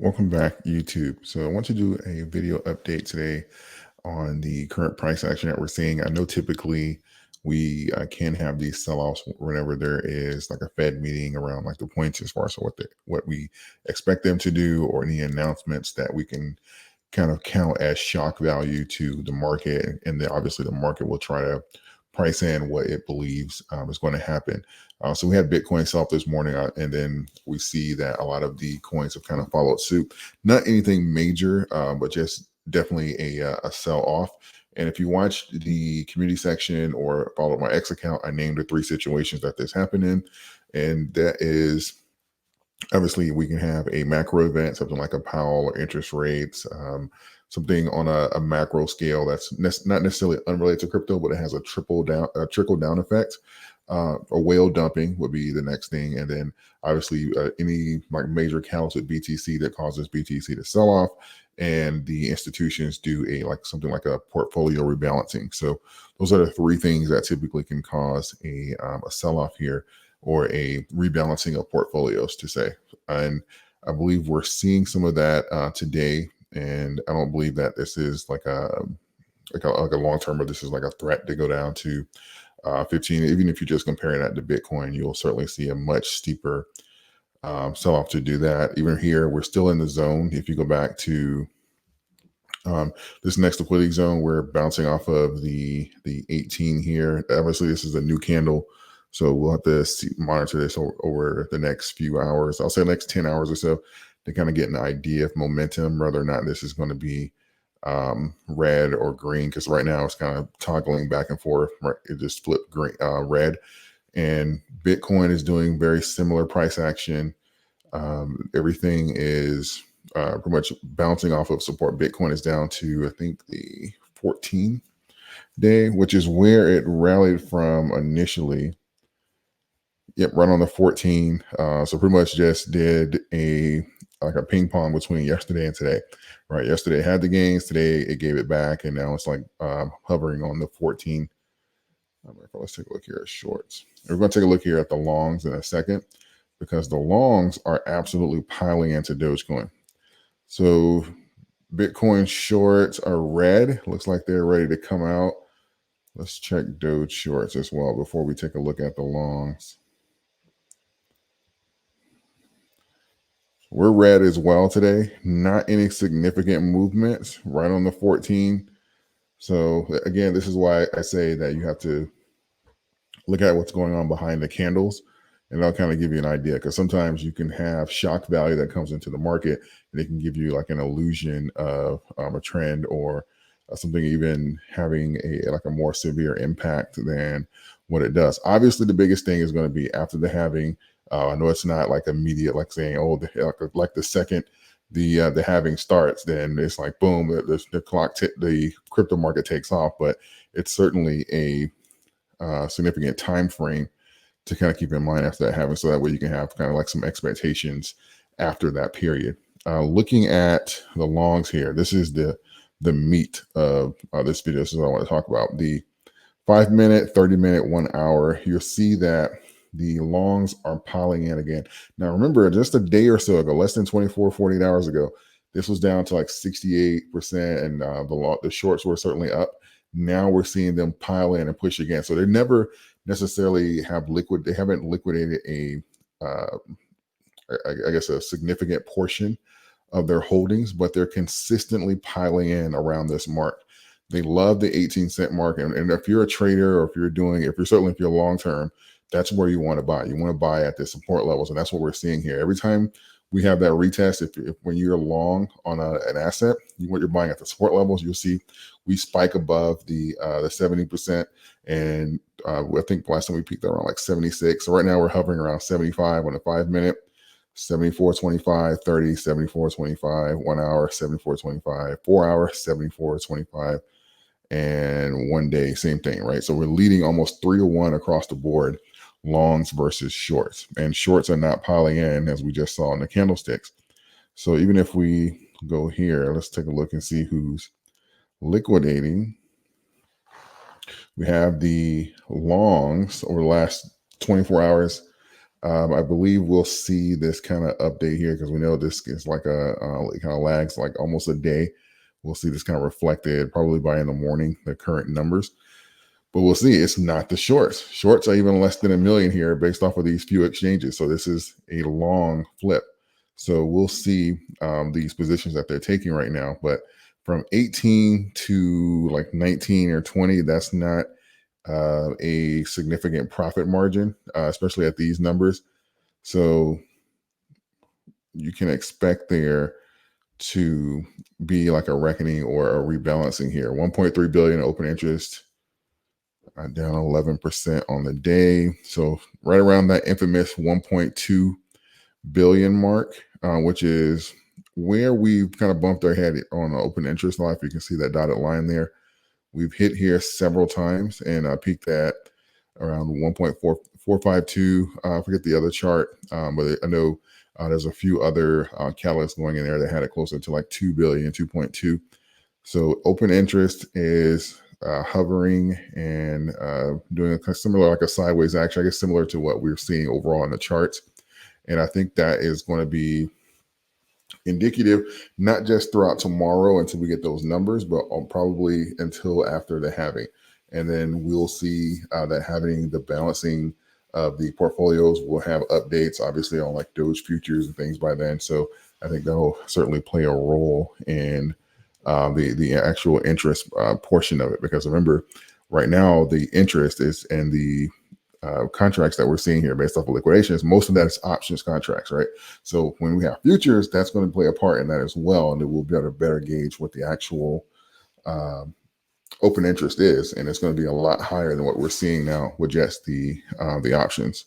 Welcome back, YouTube. So I want to do a video update today on the current price action that we're seeing. I know typically we can have these sell-offs whenever there is like a Fed meeting around like the points as far as what we expect them to do, or any announcements that we can kind of count as shock value to the market. And then obviously the market will try to price in what it believes is going to happen. So we had Bitcoin sell off this morning, and then we see that a lot of the coins have kind of followed suit. Not anything major, but just definitely a sell off. And if you watch the community section or follow my X account, I named the three situations that this happened in. And that is, obviously, we can have a macro event, something like a Powell or interest rates, something on a macro scale that's not necessarily unrelated to crypto, but it has a trickle down effect. A whale dumping would be the next thing, and then obviously any like major catalyst with BTC that causes BTC to sell off, and the institutions do something like a portfolio rebalancing. So those are the three things that typically can cause a sell off here, or a rebalancing of portfolios to say. And I believe we're seeing some of that today. And I don't believe that this is like a long term, but this is like a threat to go down to 15. Even if you just compare that to Bitcoin, you'll certainly see a much steeper sell off to do that. Even here, we're still in the zone. If you go back to this next liquidity zone, we're bouncing off of the 18 here. Obviously, this is a new candle, so we'll have to monitor this over the next few hours. I'll say the next 10 hours or so, to kind of get an idea of momentum, whether or not this is going to be red or green. Because right now it's kind of toggling back and forth. Right, it just flipped green, red, and Bitcoin is doing very similar price action. Everything is pretty much bouncing off of support. Bitcoin is down to, I think, the 14 day, which is where it rallied from initially. Yep, right on the 14. So pretty much just did a ping pong between yesterday and today. Right, yesterday it had the gains, today it gave it back, and now it's like hovering on the 14. Let's take a look here at shorts. We're going to take a look here at the longs in a second, because the longs are absolutely piling into Dogecoin. So Bitcoin shorts are red. Looks like they're ready to come out. Let's check Doge shorts as well before we take a look at the longs. We're red as well today. Not any significant movements, right on the 14. So again, this is why I say that you have to look at what's going on behind the candles, and that'll kind of give you an idea, because sometimes you can have shock value that comes into the market, and it can give you like an illusion of a trend, or something even having a more severe impact than what it does. Obviously, the biggest thing is going to be after the halving. I know it's not like immediate, like saying, oh, like the second the halving starts, then it's like boom, the clock, the crypto market takes off. But it's certainly a significant time frame to kind of keep in mind after that halving, so that way you can have kind of like some expectations after that period. Looking at the longs here, this is the meat of this video. This is what I want to talk about: the 5 minute, 30 minute, 1 hour. You'll see that the longs are piling in again. Now, remember, just a day or so ago, less than 24, 48 hours ago, this was down to like 68%, and the shorts were certainly up. Now we're seeing them pile in and push again. So they never necessarily they haven't liquidated I guess a significant portion of their holdings, but they're consistently piling in around this mark. They love the 18-cent mark. And if you're a trader, or if you're long term, that's where you want to buy. You want to buy at the support levels. And that's what we're seeing here. Every time we have that retest, if when you're long on an asset, what you're buying at the support levels, you'll see we spike above the 70%. And I think last time we peaked around like 76. So right now we're hovering around 75 on the 5 minute. 74.25, 30, 74.25, 1 hour, 74.25, 4 hour, 74.25, and 1 day, same thing, right? So we're leading almost 3-1 across the board, longs versus shorts. And shorts are not piling in, as we just saw in the candlesticks. So even if we go here, let's take a look and see who's liquidating. We have the longs over the last 24 hours I believe we'll see this kind of update here because we know this is like it kind of lags like almost a day. We'll see this kind of reflected probably by in the morning, the current numbers. But we'll see. It's not the shorts. Shorts are even less than a million here based off of these few exchanges. So this is a long flip. So we'll see these positions that they're taking right now. But from 18 to like 19 or 20, that's not a significant profit margin, especially at these numbers. So you can expect there to be like a reckoning or a rebalancing here. 1.3 billion open interest, down 11% on the day. So right around that infamous 1.2 billion mark, which is where we've kind of bumped our head on the open interest line. If you can see that dotted line there, we've hit here several times and peaked at around 1.4452. I forget the other chart, but I know there's a few other catalysts going in there that had it closer to like 2 billion, 2.2. So open interest is hovering and doing a similar, like a sideways action, I guess similar to what we're seeing overall in the charts. And I think that is going to be indicative, not just throughout tomorrow until we get those numbers, but probably until after the halving. And then we'll see that having the balancing of the portfolios. We'll have updates, obviously, on like Doge futures and things by then. So I think that'll certainly play a role in the actual interest portion of it. Because remember, right now, the interest is in the contracts that we're seeing here based off of liquidations. Most of that is options contracts, right? So when we have futures, that's going to play a part in that as well, and it will be able to better gauge what the actual open interest is, and it's going to be a lot higher than what we're seeing now with just the options.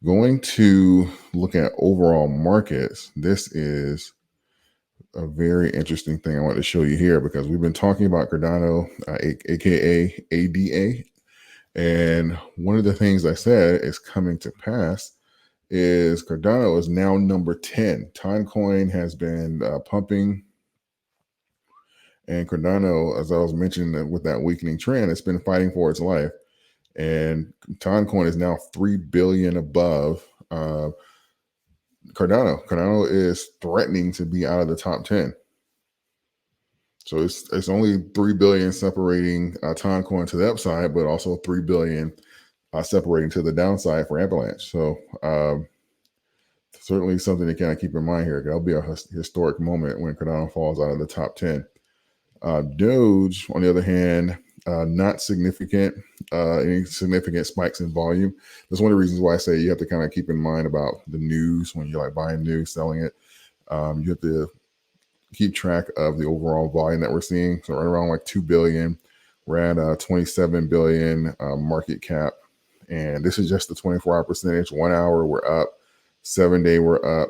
Going to look at overall markets, this is a very interesting thing I want to show you here because we've been talking about Cardano, aka ADA. And one of the things I said is coming to pass is Cardano is now number 10. Toncoin has been pumping. And Cardano, as I was mentioning with that weakening trend, it's been fighting for its life. And Toncoin is now 3 billion above Cardano. Cardano is threatening to be out of the top 10. So it's only 3 billion separating Toncoin to the upside, but also 3 billion separating to the downside for Avalanche. So certainly something to kind of keep in mind here. That'll be a historic moment when Cardano falls out of the top 10. Doge, on the other hand, not significant, any significant spikes in volume. That's one of the reasons why I say you have to kind of keep in mind about the news when you're like buying news, selling it. You have to keep track of the overall volume that we're seeing. So right around like 2 billion, we're at 27 billion market cap. And this is just the 24-hour percentage. 1 hour, we're up. 7-day, we're up.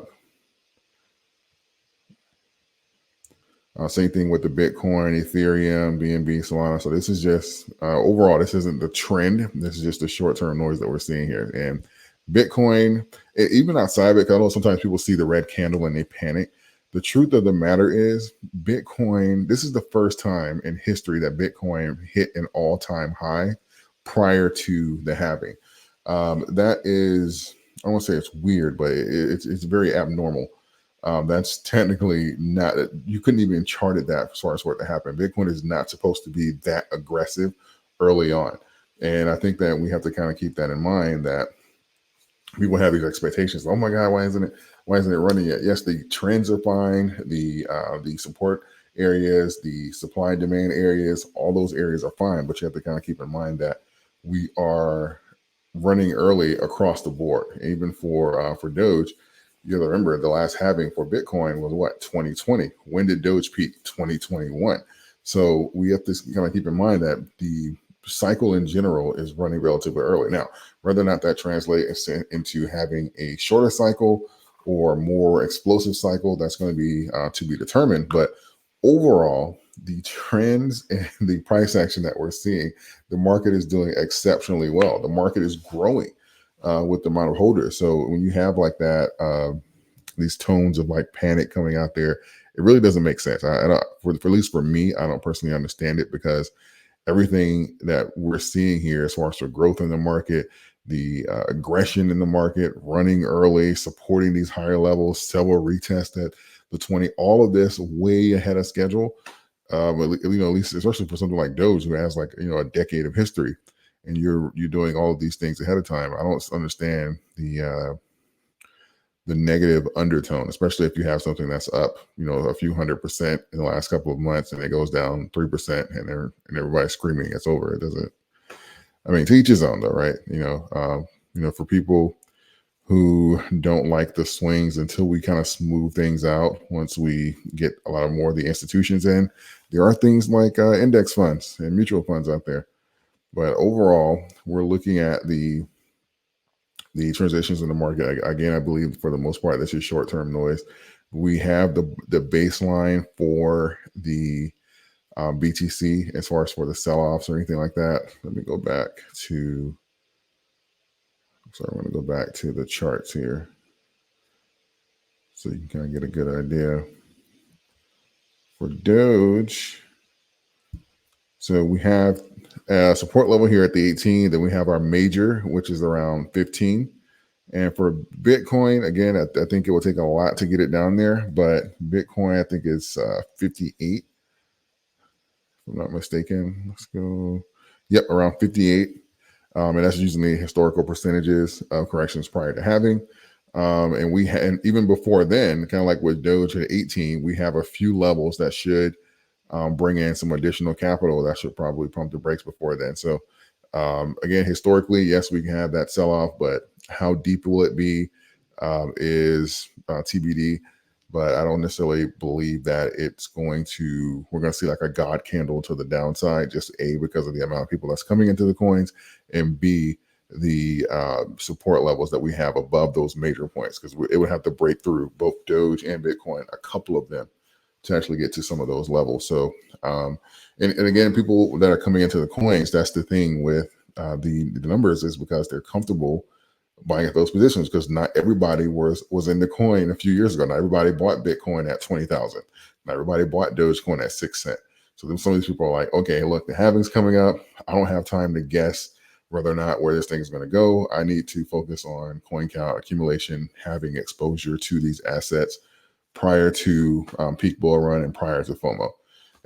Same thing with the Bitcoin, Ethereum, BNB, Solana. So this is just overall, this isn't the trend. This is just the short-term noise that we're seeing here. And Bitcoin, even outside of it, I know sometimes people see the red candle and they panic. The truth of the matter is Bitcoin, this is the first time in history that Bitcoin hit an all-time high prior to the halving. That is, I won't say it's weird, but it's very abnormal. That's technically not, you couldn't even chart it that as far as for it to happen. Bitcoin is not supposed to be that aggressive early on. And I think that we have to kind of keep that in mind, that people have these expectations. Oh my God, why isn't it running yet? Yes, the trends are fine. The support areas, the supply and demand areas, all those areas are fine, but you have to kind of keep in mind that we are running early across the board. Even for Doge, you have to remember the last halving for Bitcoin was what, 2020. When did Doge peak? 2021. So we have to kind of keep in mind that the cycle in general is running relatively early. Now, whether or not that translates into having a shorter cycle or more explosive cycle, that's going to be determined. But overall, the trends and the price action that we're seeing, the market is doing exceptionally well. The market is growing with the amount of holders. So when you have like that, these tones of like panic coming out there, it really doesn't make sense. For at least for me, I don't personally understand it, because everything that we're seeing here as far as the growth in the market, the aggression in the market, running early, supporting these higher levels, several retests at the 20, all of this way ahead of schedule. At least especially for something like Doge, who has like a decade of history, and you're doing all of these things ahead of time. I don't understand the negative undertone, especially if you have something that's up, a few 100% in the last couple of months, and it goes down 3%, and everybody's screaming it's over. It doesn't. I mean, to each his own, though, right? For people who don't like the swings, until we kind of smooth things out, once we get a lot of more of the institutions in, there are things like index funds and mutual funds out there. But overall, we're looking at the transitions in the market. Again, I believe for the most part, this is short-term noise. We have the baseline for the BTC as far as for the sell-offs or anything like that. Let me go back to, sorry, I'm going to go back to the charts here so you can kind of get a good idea. For Doge, so we have a support level here at the 18, then we have our major, which is around 15. And for Bitcoin, again, I think it will take a lot to get it down there, but Bitcoin, I think, is 58, if I'm not mistaken. Let's go. Yep, around 58. And that's usually historical percentages of corrections prior to halving. And we had, and even before then, kind of like with Doge at 18, we have a few levels that should bring in some additional capital that should probably pump the brakes before then. So again, historically, yes, we can have that sell-off, but how deep will it be is TBD. But I don't necessarily believe that we're going to see like a God candle to the downside, just A, because of the amount of people that's coming into the coins, and B, the support levels that we have above those major points, because it would have to break through both Doge and Bitcoin, a couple of them, to actually get to some of those levels. So, and again, people that are coming into the coins, that's the thing with the numbers, is because they're comfortable buying at those positions, because not everybody was in the coin a few years ago. Not everybody bought Bitcoin at 20,000. Not everybody bought Dogecoin at 6 cents. So then some of these people are like, okay, look, the halving's coming up. I don't have time to guess whether or not where this thing is going to go. I need to focus on coin count, accumulation, having exposure to these assets prior to peak bull run and prior to FOMO.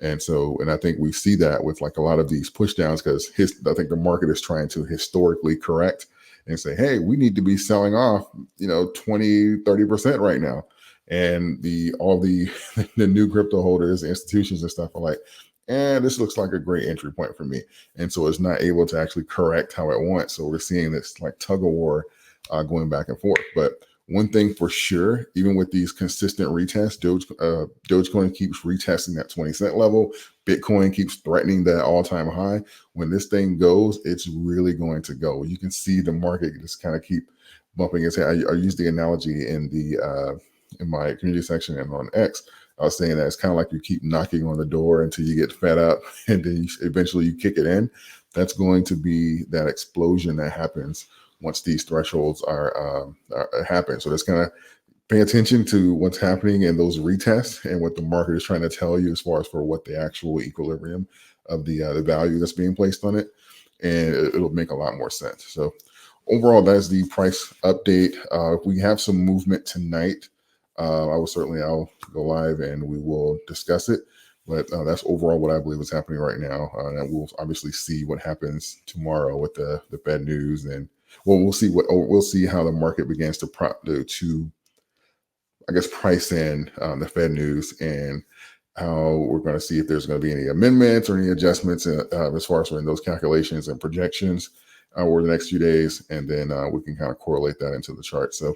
And I think we see that with like a lot of these push downs, because I think the market is trying to historically correct and say, hey, we need to be selling off, 20, 30% right now. And all the new crypto holders, institutions and stuff are like, this looks like a great entry point for me. And so it's not able to actually correct how it wants. So we're seeing this like tug of war going back and forth. But one thing for sure, even with these consistent retests, Dogecoin keeps retesting that 20 cent level. Bitcoin keeps threatening that all-time high. When this thing goes, it's really going to go. You can see the market just kind of keep bumping its head. I use the analogy in my community section and on X. I was saying that it's kind of like you keep knocking on the door until you get fed up, and then eventually you kick it in. That's going to be that explosion that happens once these thresholds are happen. So that's kind of pay attention to what's happening in those retests and what the market is trying to tell you as far as for what the actual equilibrium of the value that's being placed on it, and it'll make a lot more sense. So overall, that's the price update. If we have some movement tonight, I'll go live and we will discuss it. But that's overall what I believe is happening right now. And we'll obviously see what happens tomorrow with the Fed news, and we'll see how the market begins to price in the Fed news, and how we're going to see if there's going to be any amendments or any adjustments as far as in those calculations and projections over the next few days, and then we can kind of correlate that into the chart. So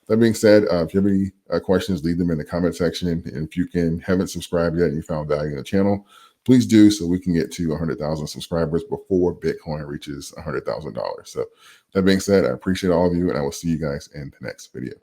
that being said, if you have any questions, leave them in the comment section. And if you haven't subscribed yet and you found value in the channel, please do, so we can get to 100,000 subscribers before Bitcoin reaches $100,000. So that being said, I appreciate all of you, and I will see you guys in the next video.